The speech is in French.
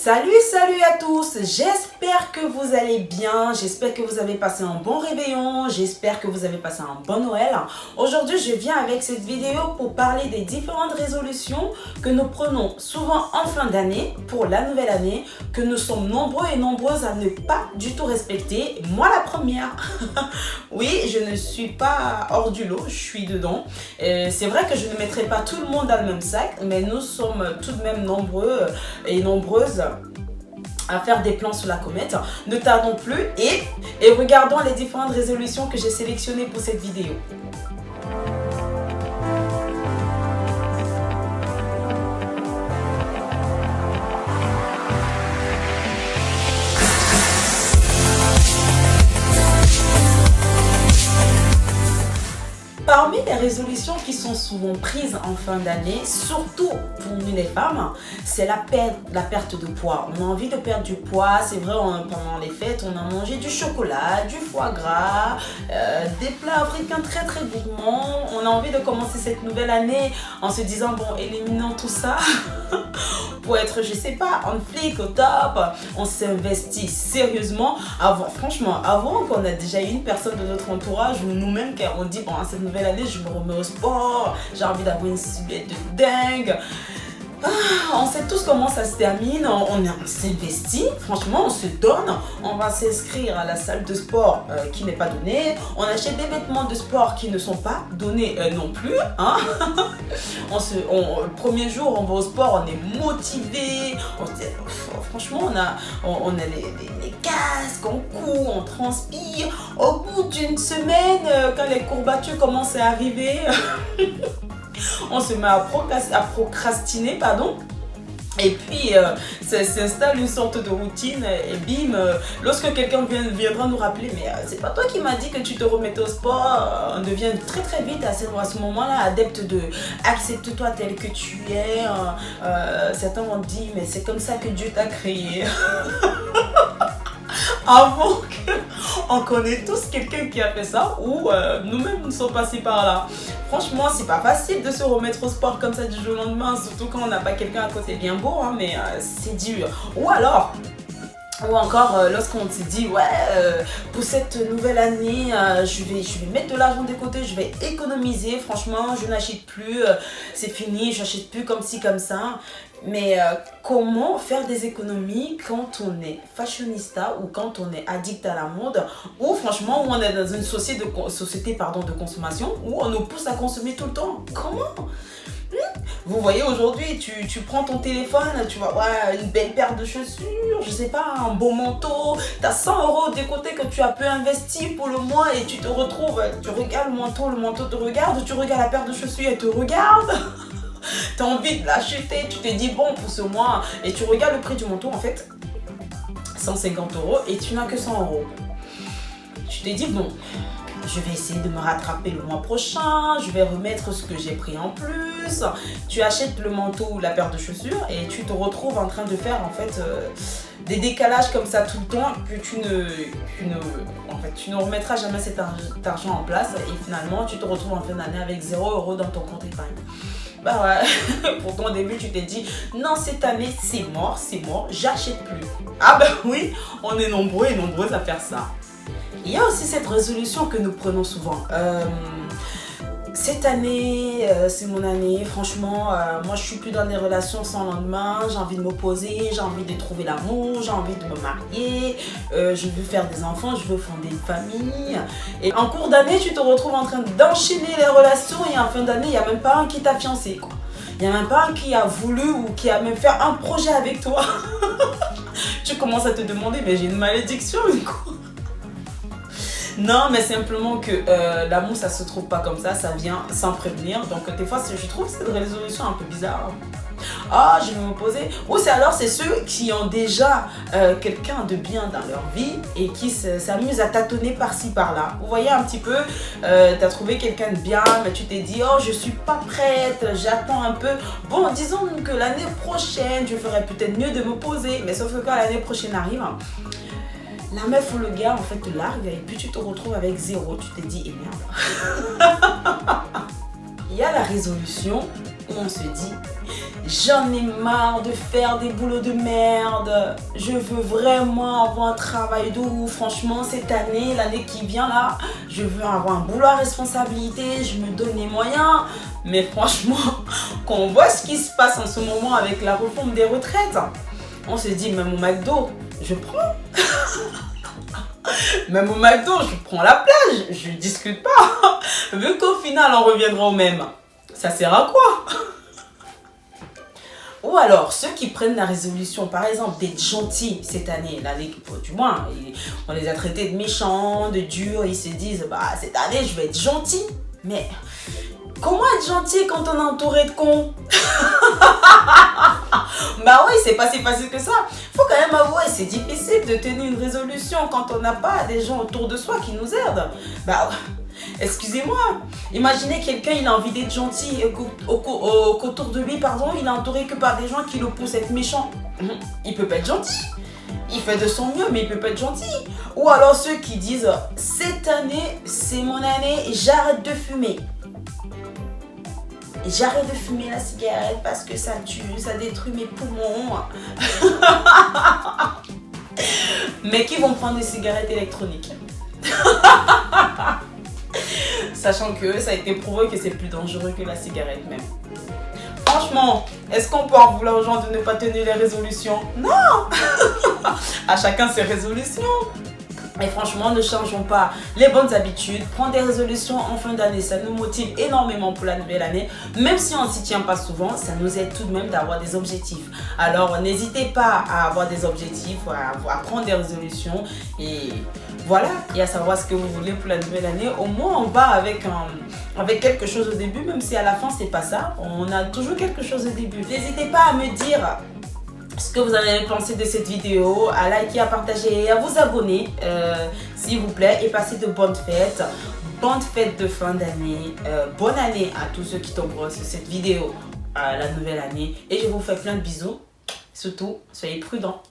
Salut à tous, j'espère que vous allez bien, j'espère que vous avez passé un bon réveillon, j'espère que vous avez passé un bon Noël. Aujourd'hui, je viens avec cette vidéo pour parler des différentes résolutions que nous prenons souvent en fin d'année pour la nouvelle année, que nous sommes nombreux et nombreuses à ne pas du tout respecter, moi la première. Oui, je ne suis pas hors du lot, je suis dedans. C'est vrai que je ne mettrai pas tout le monde dans le même sac, mais nous sommes tout de même nombreux et nombreuses à faire des plans sur la comète. Ne tardons plus et regardons les différentes résolutions que j'ai sélectionnées pour cette vidéo. Parmi les résolutions qui sont souvent prises en fin d'année, surtout pour nous les femmes, c'est la perte de poids. On a envie de perdre du poids, c'est vrai, pendant les fêtes, on a mangé du chocolat, du foie gras, des plats africains très très gourmands. On a envie de commencer cette nouvelle année en se disant, bon, éliminons tout ça pour être, je sais pas, en flic au top. On s'investit sérieusement. Franchement, avant qu'on a déjà une personne de notre entourage ou nous-mêmes, car on dit, bon, cette nouvelle année, je me remets au sport, j'ai envie d'avoir une silhouette de dingue. On sait tous comment ça se termine, on s'investit, franchement on se donne, on va s'inscrire à la salle de sport qui n'est pas donnée, on achète des vêtements de sport qui ne sont pas donnés non plus. Hein. Le premier jour on va au sport, on est motivé, franchement on a les casques, on court, on transpire. Au bout d'une semaine, quand les courbatures commencent à arriver, on se met à procrastiner, pardon. Et puis, s'installe une sorte de routine et bim, lorsque quelqu'un viendra nous rappeler, mais c'est pas toi qui m'as dit que tu te remettais au sport, on devient très très vite à ce moment-là adepte de accepte-toi tel que tu es. Certains vont dire, mais c'est comme ça que Dieu t'a créé. Avant qu'on connaît tous quelqu'un qui a fait ça ou nous-mêmes nous sommes passés par là. Franchement, c'est pas facile de se remettre au sport comme ça du jour au lendemain, surtout quand on n'a pas quelqu'un à côté. Bien beau, hein, mais c'est dur. Ou encore lorsqu'on se dit pour cette nouvelle année je vais mettre de l'argent de côté, je vais économiser, franchement je n'achète plus, c'est fini, j'achète plus comme ci comme ça. Mais comment faire des économies quand on est fashionista ou quand on est addict à la mode ou franchement où on est dans une société de consommation où on nous pousse à consommer tout le temps? Comment? Vous voyez, aujourd'hui, tu prends ton téléphone, tu vois, une belle paire de chaussures, je sais pas, un beau manteau, tu as 100 € de côté que tu as peu investi pour le mois et tu te retrouves, tu regardes le manteau te regarde, tu regardes la paire de chaussures, elle te regarde. Tu as envie de l'acheter, tu te dis bon pour ce mois et tu regardes le prix du manteau en fait, 150 € et tu n'as que 100 €. Tu te dis bon, je vais essayer de me rattraper le mois prochain, je vais remettre ce que j'ai pris en plus. Tu achètes le manteau ou la paire de chaussures et tu te retrouves en train de faire en fait des décalages comme ça tout le temps que tu ne remettras jamais cet argent en place et finalement tu te retrouves en fin d'année avec 0 € dans ton compte épargne. Bah ouais, pour ton début tu t'es dit non cette année c'est mort, j'achète plus. Ah bah oui, on est nombreux et nombreuses à faire ça. Il y a aussi cette résolution que nous prenons souvent. Cette année, c'est mon année. Franchement, moi je suis plus dans des relations sans lendemain. J'ai envie de me poser, j'ai envie de trouver l'amour, j'ai envie de me marier. Je veux faire des enfants, je veux fonder une famille. Et en cours d'année, tu te retrouves en train d'enchaîner les relations et en fin d'année, il n'y a même pas un qui t'a fiancé, quoi. Il n'y a même pas un qui a voulu ou qui a même fait un projet avec toi. Tu commences à te demander, mais j'ai une malédiction, quoi. Non, mais simplement que l'amour, ça se trouve pas comme ça vient sans prévenir. Donc, des fois, je trouve cette résolution un peu bizarre. Ah, je vais me poser. Ou c'est ceux qui ont déjà quelqu'un de bien dans leur vie et qui s'amusent à tâtonner par-ci, par-là. Vous voyez un petit peu, tu as trouvé quelqu'un de bien, mais tu t'es dit, oh, je suis pas prête, j'attends un peu. Bon, disons que l'année prochaine, je ferais peut-être mieux de me poser. Mais sauf que quand l'année prochaine arrive, la meuf ou le gars en fait te largue et puis tu te retrouves avec 0. Tu te dis, eh merde. Il y a la résolution où on se dit, J'en ai marre de faire des boulots de merde. Je veux vraiment avoir un travail de ouf. Franchement, cette année, l'année qui vient là, je veux avoir un boulot à responsabilité. Je me donne les moyens. Mais franchement, quand on voit ce qui se passe en ce moment avec la réforme des retraites, on se dit, même au McDo, je prends. Même au McDo, je prends la plage. Je discute pas. Vu qu'au final, on reviendra au même. Ça sert à quoi? Ou alors, ceux qui prennent la résolution, par exemple, d'être gentils cette année, l'année du moins, on les a traités de méchants, de durs, ils se disent, bah, cette année, je vais être gentil. Mais comment être gentil quand on est entouré de cons? Bah oui, c'est pas si facile que ça. Faut quand même avouer, c'est difficile de tenir une résolution quand on n'a pas des gens autour de soi qui nous aident. Bah, excusez-moi, imaginez quelqu'un, il a envie d'être gentil et qu'autour de lui, pardon, il est entouré que par des gens qui le poussent à être méchant. Il peut pas être gentil. Il fait de son mieux, mais il peut pas être gentil. Ou alors ceux qui disent, cette année, c'est mon année, j'arrête de fumer. J'arrête de fumer la cigarette parce que ça tue, ça détruit mes poumons. Mais qui vont prendre des cigarettes électroniques. Sachant que ça a été prouvé que c'est plus dangereux que la cigarette même. Franchement, est-ce qu'on peut en vouloir aux gens de ne pas tenir les résolutions? Non. À chacun ses résolutions. Et franchement, ne changeons pas les bonnes habitudes. Prendre des résolutions en fin d'année, ça nous motive énormément pour la nouvelle année. Même si on ne s'y tient pas souvent, ça nous aide tout de même d'avoir des objectifs. Alors, n'hésitez pas à avoir des objectifs, à prendre des résolutions. Et voilà, et à savoir ce que vous voulez pour la nouvelle année. Au moins, on va avec quelque chose au début, même si à la fin, c'est pas ça. On a toujours quelque chose au début. N'hésitez pas à me dire ce que vous avez pensé de cette vidéo, à liker, à partager et à vous abonner s'il vous plaît, et passez de bonnes fêtes de fin d'année, bonne année à tous ceux qui tomberont sur cette vidéo à la nouvelle année, et je vous fais plein de bisous, surtout soyez prudents.